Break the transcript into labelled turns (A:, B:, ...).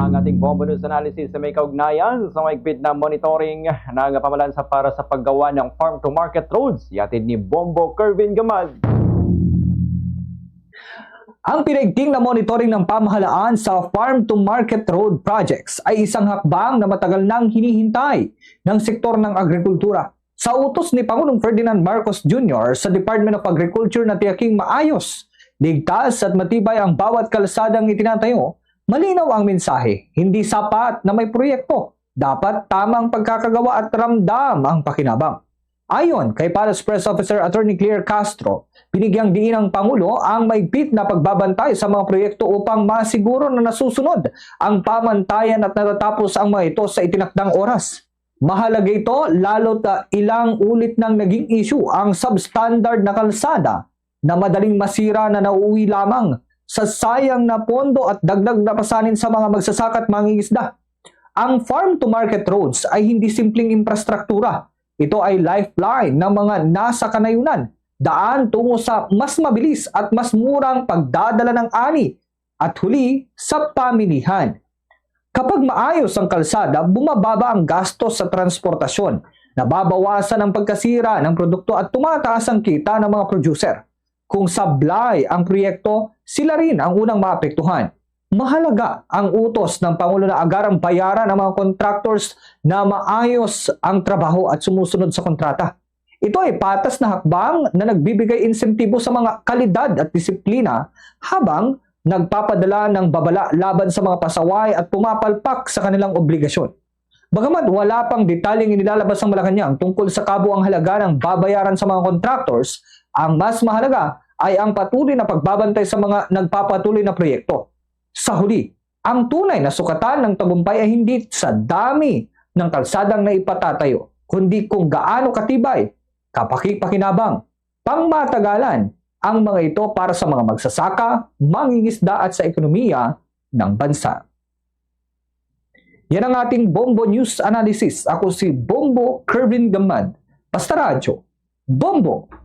A: Ang ating Bombo News Analysis sa may kaugnayan sa mahigpit na monitoring ng pamalansa para sa paggawa ng farm-to-market roads. Yatid ni Bombo Kervin Gamad.
B: Ang pinaigting na monitoring ng pamahalaan sa farm-to-market road projects ay isang hakbang na matagal nang hinihintay ng sektor ng agrikultura. Sa utos ni Pangulong Ferdinand Marcos Jr. sa Department of Agriculture na tiyaking maayos, ligtas at matibay ang bawat kalsadang itinatayo, malinaw ang mensahe, hindi sapat na may proyekto. Dapat tamang pagkakagawa at ramdam ang pakinabang. Ayon kay Palace Press Officer Attorney Claire Castro, binigyang diin ng Pangulo ang maigpit na pagbabantay sa mga proyekto upang masiguro na nasusunod ang pamantayan at natatapos ang mga ito sa itinakdang oras. Mahalaga ito lalo't ilang ulit nang naging issue ang substandard na kalsada na madaling masira na nauuwi lamang sa sayang na pondo at dagdag na pasanin sa mga magsasaka at mangingisda. Ang farm-to-market roads ay hindi simpleng infrastruktura. Ito ay lifeline ng mga nasa kanayunan, daan tungo sa mas mabilis at mas murang pagdadala ng ani at huli sa pamilihan. Kapag maayos ang kalsada, bumababa ang gastos sa transportasyon, nababawasan ang pagkasira ng produkto at tumataas ang kita ng mga producer. Kung sablay ang proyekto, sila rin ang unang maapektuhan. Mahalaga ang utos ng Pangulo na agarang bayaran ng mga contractors na maayos ang trabaho at sumusunod sa kontrata. Ito ay patas na hakbang na nagbibigay insentibo sa mga kalidad at disiplina habang nagpapadala ng babala laban sa mga pasaway at pumapalpak sa kanilang obligasyon. Bagamat wala pang detalyeng inilalabas ng Malacanang tungkol sa kabuang halaga ng babayaran sa mga contractors, ang mas mahalaga ay ang patuloy na pagbabantay sa mga nagpapatuloy na proyekto. Sa huli, ang tunay na sukatan ng tagumpay ay hindi sa dami ng kalsadang naipatatayo, kundi kung gaano katibay, kapaki-pakinabang, pangmatagalan ang mga ito para sa mga magsasaka, mangingisda at sa ekonomiya ng bansa. Yan ang ating Bombo News Analysis. Ako si Bombo Kervin Gamad. Basta Radyo, Bombo!